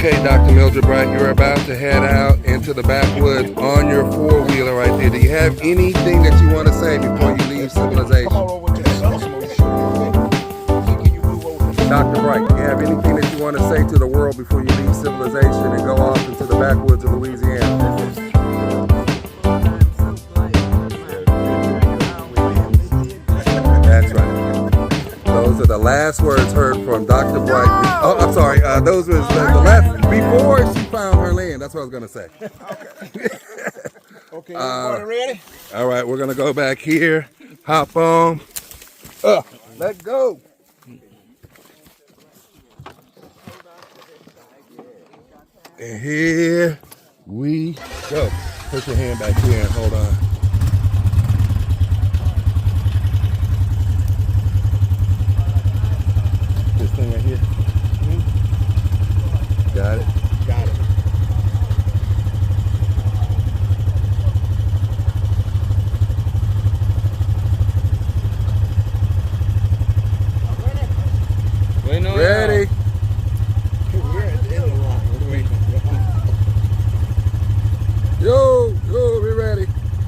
Okay, Dr. Bright, you're about to head out into the backwoods on your four-wheeler right there. Do you have anything that you want to say before you leave civilization? Dr. Bright, do you have anything that you want to say to the world before you leave civilization and go off into the backwoods of Louisiana? That's right. Those are the last words heard from Dr. Bright. Oh, I'm sorry. Those were the last before she found her land. That's what I was going to say. Okay, everybody ready? All right, we're going to go back here. Hop on. Let go. And here we go. Put your hand back here and hold on. This thing right here. Got it. Got it. Ready? Yo, we ready.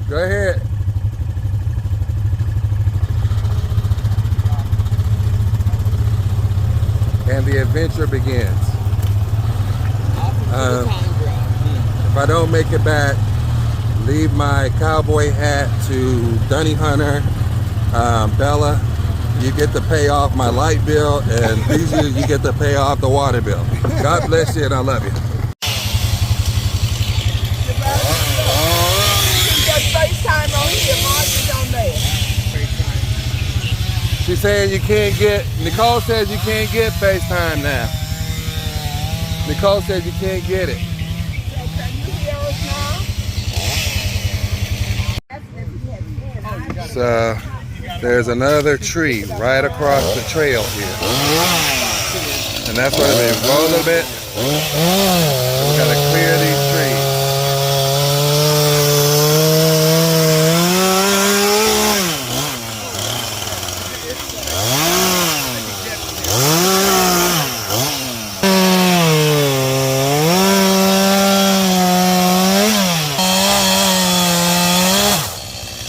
Go ahead. And the adventure begins. If I don't make it back, leave my cowboy hat to Dunny Hunter, Bella. You get to pay off my light bill, and usually you get to pay off the water bill. God bless you, and I love you. She's saying you can't get, Nicole says you can't get FaceTime now. Nicole says you can't get it. So there's another tree right across the trail here. And that's why they grow a little bit. We gotta clear these trees.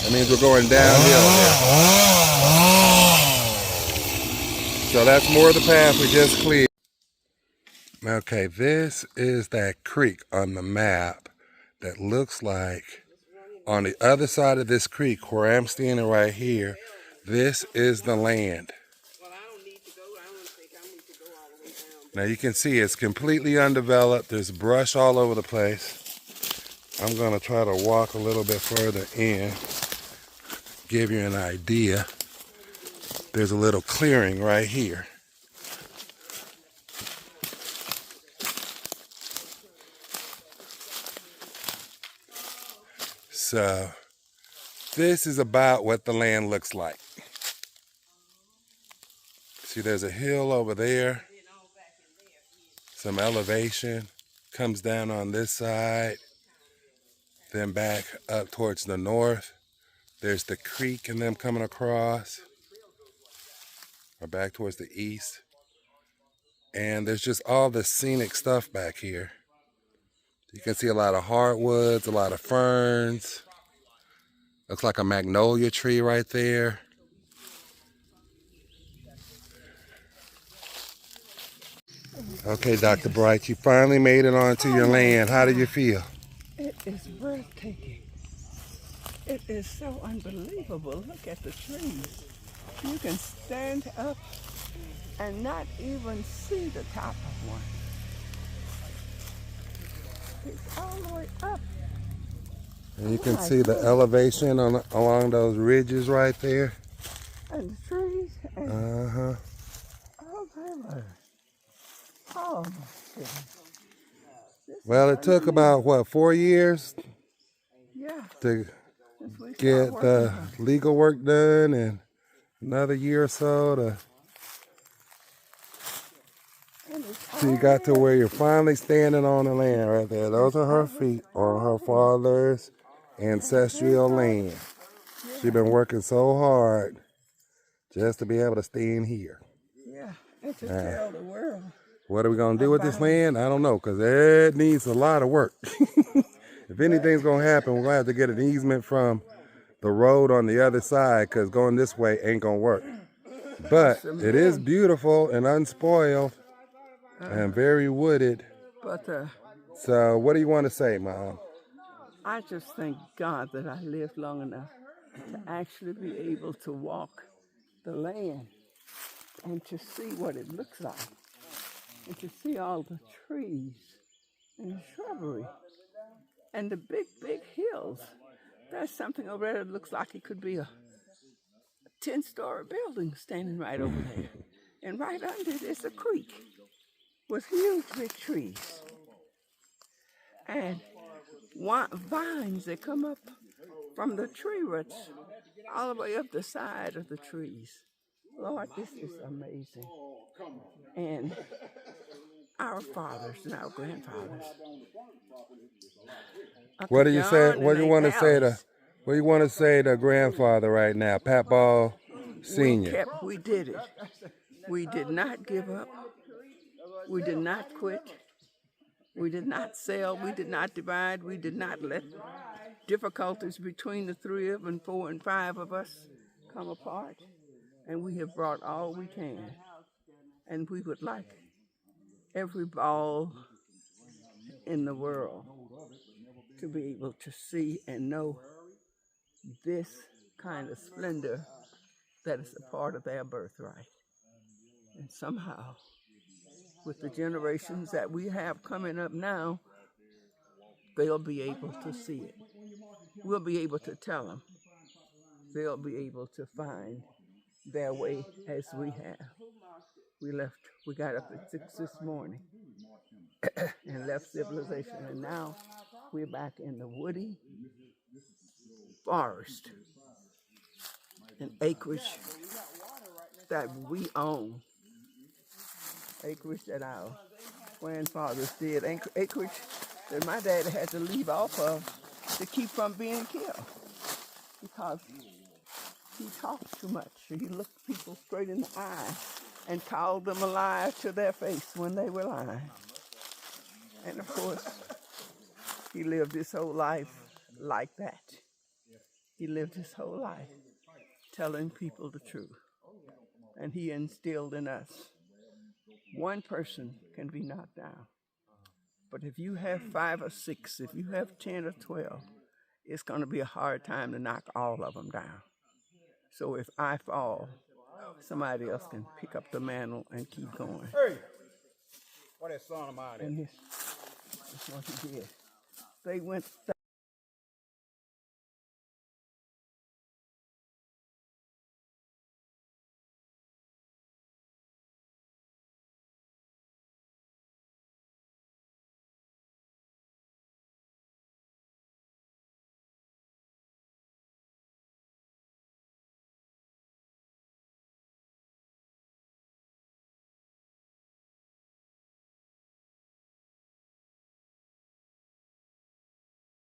That means we're going downhill here. So that's more of the path we just cleared. Okay, this is that creek on the map that looks like on the other side of this creek where I'm standing right here, this is the land. Now you can see it's completely undeveloped. There's brush all over the place. I'm going to try to walk a little bit further in, give you an idea. There's a little clearing right here. So this is about what the land looks like. See, there's a hill over there, some elevation, comes down on this side, then back up towards the north. There's the creek and them coming across, or back towards the east. And there's just all the scenic stuff back here. You can see a lot of hardwoods, a lot of ferns. Looks like a magnolia tree right there. Okay, Dr. Bright, you finally made it onto your land. How do you feel? It is breathtaking. It is so unbelievable. Look at the trees. You can stand up and not even see the top of one. It's all the way up. And you can see the elevation along those ridges right there. And the trees. And all over. Oh, my goodness. Well, it took about, what, 4 years? Yeah. To get the legal work done, and another year or so so you got to where you're finally standing on the land right there. Those are her feet on her father's ancestral land. She's been working so hard just to be able to stand here. Yeah, and to tell the world What are we going to do with this land? I don't know, because it needs a lot of work. If anything's going to happen, we're going to have to get an easement from the road on the other side, because going this way ain't going to work. But it is beautiful and unspoiled and very wooded. But So what do you want to say, Mom? I just thank God that I lived long enough to actually be able to walk the land and to see what it looks like, and to see all the trees and shrubbery and the big, big hills. There's something over there that looks like it could be a 10-story building standing right over there. And right under it is a creek with huge big trees and vines that come up from the tree roots all the way up the side of the trees. Lord, this is amazing. And our fathers and our grandfathers. What do you say? What do you want to say to? What do you want to say to grandfather right now, Pat Ball Senior? We did it. We did not give up. We did not quit. We did not sell. We did not divide. We did not let difficulties between the 3 of and 4 and 5 of us come apart. And we have brought all we can. And we would like every ball in the world to be able to see and know this kind of splendor that is a part of their birthright. And somehow, with the generations that we have coming up now, they'll be able to see it. We'll be able to tell them. They'll be able to find their way as we have. We got up at 6 this morning and left civilization, and now we're back in the woody forest, an acreage that we own, acreage that our grandfathers did, acreage that my dad had to leave off of to keep from being killed because he talked too much. He looked people straight in the eye and called them a liar to their face when they were lying. And of course, he lived his whole life like that. He lived his whole life telling people the truth. And he instilled in us, one person can be knocked down. But if you have 5 or 6, if you have 10 or 12, it's going to be a hard time to knock all of them down. So if I fall, somebody else can pick up the mantle and keep going. Hey, what that son of mine is? And this is what he did. They went